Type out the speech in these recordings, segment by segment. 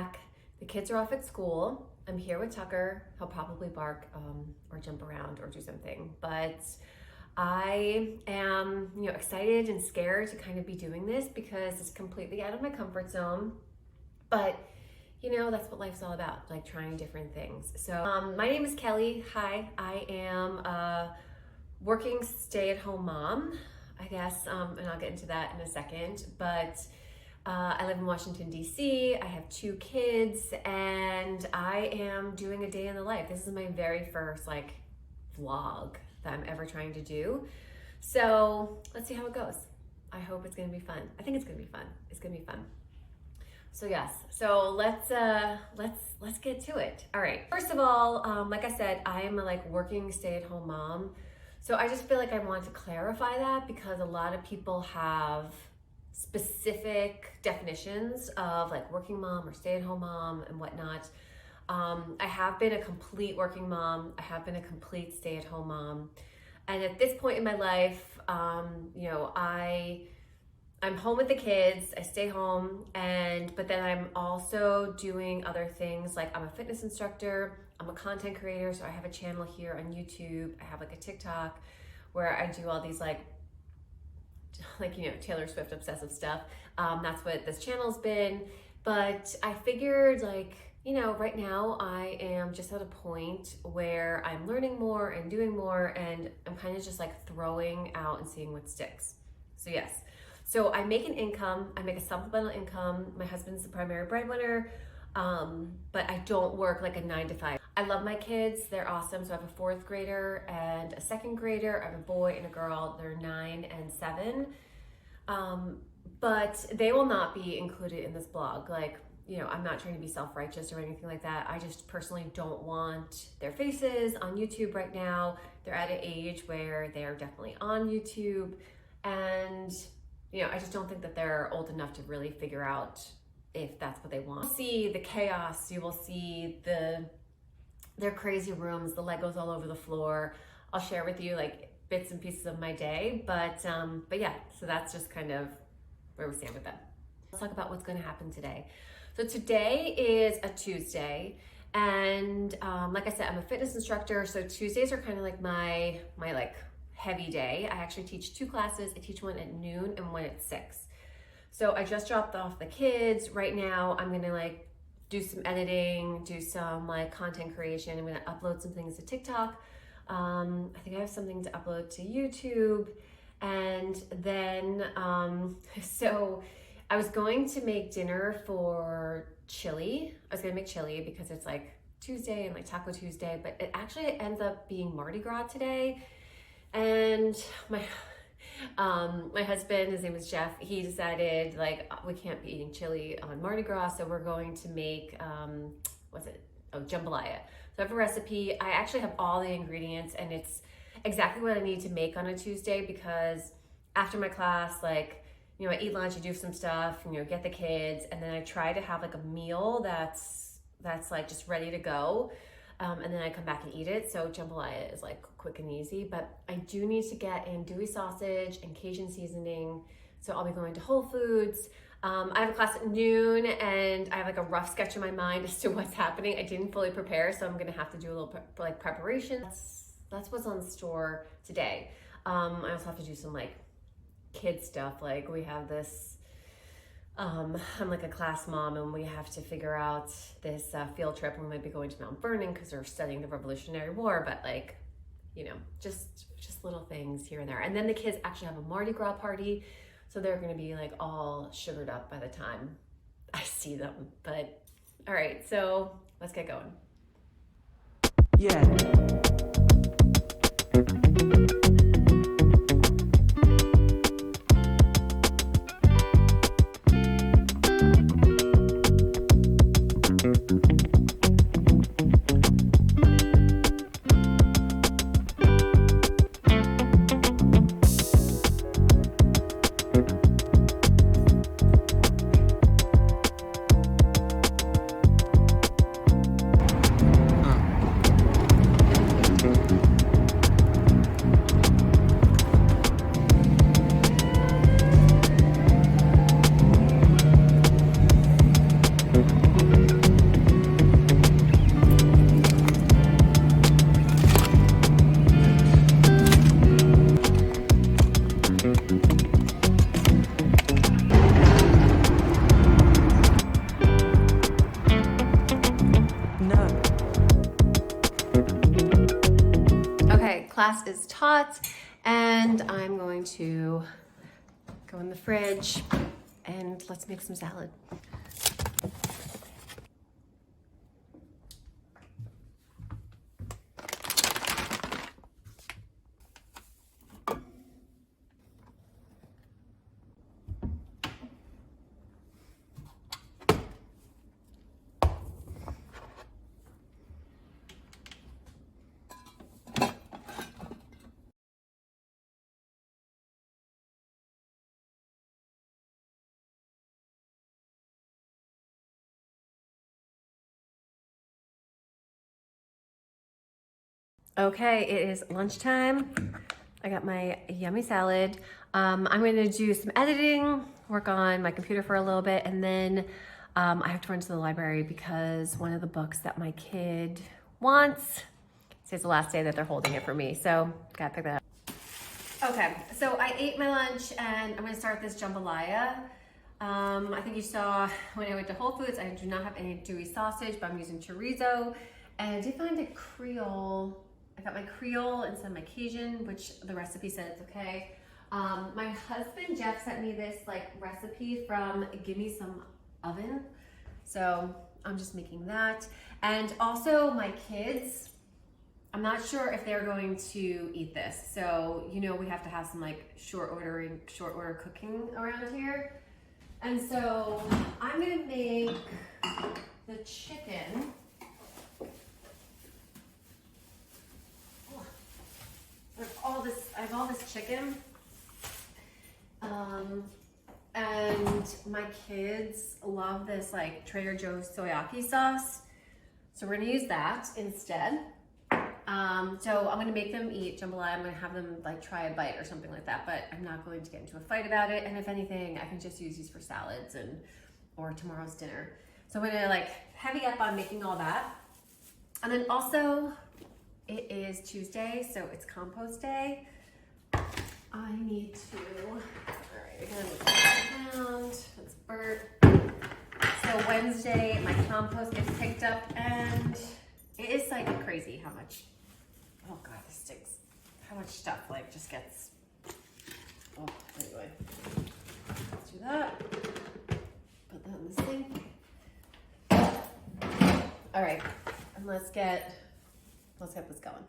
back. The kids are off at school. I'm here with Tucker. He'll probably bark or jump around or do something, but I am, excited and scared to kind of be doing this because it's completely out of my comfort zone. But that's what life's all about, like trying different things. So my name is Kelly. Hi, I am a working stay-at-home mom, I guess, and I'll get into that in a second. But I live in Washington, D.C. I have 2 kids, and I am doing a day in the life. This is my very first vlog that I'm ever trying to do. So let's see how it goes. I hope it's gonna be fun. I think it's gonna be fun. It's gonna be fun. So yes, so let's get to it. All right. First of all, like I said, I am a working stay-at-home mom. So I just feel like I want to clarify that because a lot of people have specific definitions of working mom or stay-at-home mom and whatnot. I have been a complete working mom. I have been a complete stay-at-home mom. And at this point in my life, I'm home with the kids, I stay home, but then I'm also doing other things. I'm a fitness instructor, I'm a content creator, so I have a channel here on YouTube. I have a TikTok where I do all these Taylor Swift obsessive stuff. That's what this channel's been. But I figured right now I am just at a point where I'm learning more and doing more, and I'm kind of just throwing out and seeing what sticks. So yes. So I make an income, I make a supplemental income. My husband's the primary breadwinner, but I don't work a 9 to 5. I love my kids, they're awesome. So I have a 4th grader and a 2nd grader. I have a boy and a girl, they're 9 and 7. But they will not be included in this blog. I'm not trying to be self-righteous or anything like that. I just personally don't want their faces on YouTube right now. They're at an age where they're definitely on YouTube, and I just don't think that they're old enough to really figure out if that's what they want. You'll see the chaos, you will see their crazy rooms, the Legos all over the floor. I'll share with you bits and pieces of my day, but yeah, so that's just kind of where we stand with them. Let's talk about what's gonna happen today. So today is a Tuesday, and like I said, I'm a fitness instructor, so Tuesdays are kind of my heavy day. I actually teach 2 classes. I teach one at noon and one at 6. So I just dropped off the kids. Right now I'm gonna do some editing, do some content creation. I'm gonna upload some things to TikTok. I think I have something to upload to YouTube. And then, so I was going to make dinner for chili. I was gonna make chili because it's Tuesday and Taco Tuesday, but it actually ends up being Mardi Gras today. And my husband, his name is Jeff, he decided we can't be eating chili on Mardi Gras, so we're going to make, jambalaya. So I have a recipe. I actually have all the ingredients, and it's exactly what I need to make on a Tuesday because after my class, I eat lunch, I do some stuff, get the kids, and then I try to have a meal that's just ready to go. And then I come back and eat it. So jambalaya is quick and easy, but I do need to get andouille sausage and Cajun seasoning. So I'll be going to Whole Foods. I have a class at noon, and I have a rough sketch in my mind as to what's happening. I didn't fully prepare, so I'm gonna have to do a little preparation. That's what's on the store today. I also have to do some kid stuff. We have this, I'm a class mom, and we have to figure out this field trip. We might be going to Mount Vernon because they're studying the Revolutionary War, but just little things here and there. And then the kids actually have a Mardi Gras party, so they're gonna be all sugared up by the time I see them. But all right, so let's get going. Yeah. class is taught, and I'm going to go in the fridge and let's make some salad. Okay, it is lunchtime. I got my yummy salad. I'm gonna do some editing, work on my computer for a little bit, and then I have to run to the library because one of the books that my kid wants, today's the last day that they're holding it for me, so gotta pick that up. Okay, so I ate my lunch and I'm gonna start this jambalaya. I think you saw when I went to Whole Foods, I do not have any dewy sausage, but I'm using chorizo. And I did find a Creole. I got my Creole instead of my Cajun, which the recipe said it's okay. My husband, Jeff, sent me this like recipe from Give Me Some Oven. So I'm just making that. And also my kids, I'm not sure if they're going to eat this. So, you know, we have to have some like short order cooking around here. And so I'm gonna make the chicken. I have all this chicken, and my kids love this like Trader Joe's soyaki sauce, so we're gonna use that instead. So I'm gonna make them eat jambalaya. I'm gonna have them like try a bite or something like that, but I'm not going to get into a fight about it. And if anything, I can just use these for salads or tomorrow's dinner. So I'm gonna like heavy up on making all that, and then also. It is Tuesday, so it's compost day. I need to, all right, we're gonna move that around. That's Bert. So Wednesday, my compost gets picked up, and it is like crazy how much, oh God, this stinks. How much stuff like just gets, oh, anyway. Let's do that. Put that in the sink. All right, and let's get this going.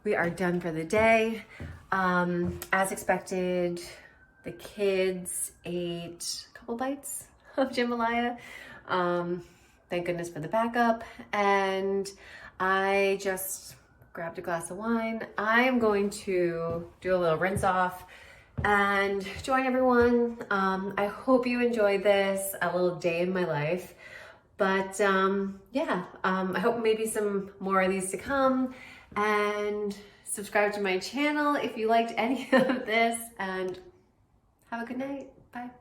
We are done for the day. As expected, the kids ate a couple bites of jambalaya. Thank goodness for the backup. And I just grabbed a glass of wine. I'm going to do a little rinse off and join everyone. I hope you enjoyed this, a little day in my life. But yeah, I hope maybe some more of these to come. And subscribe to my channel if you liked any of this, and have a good night. Bye.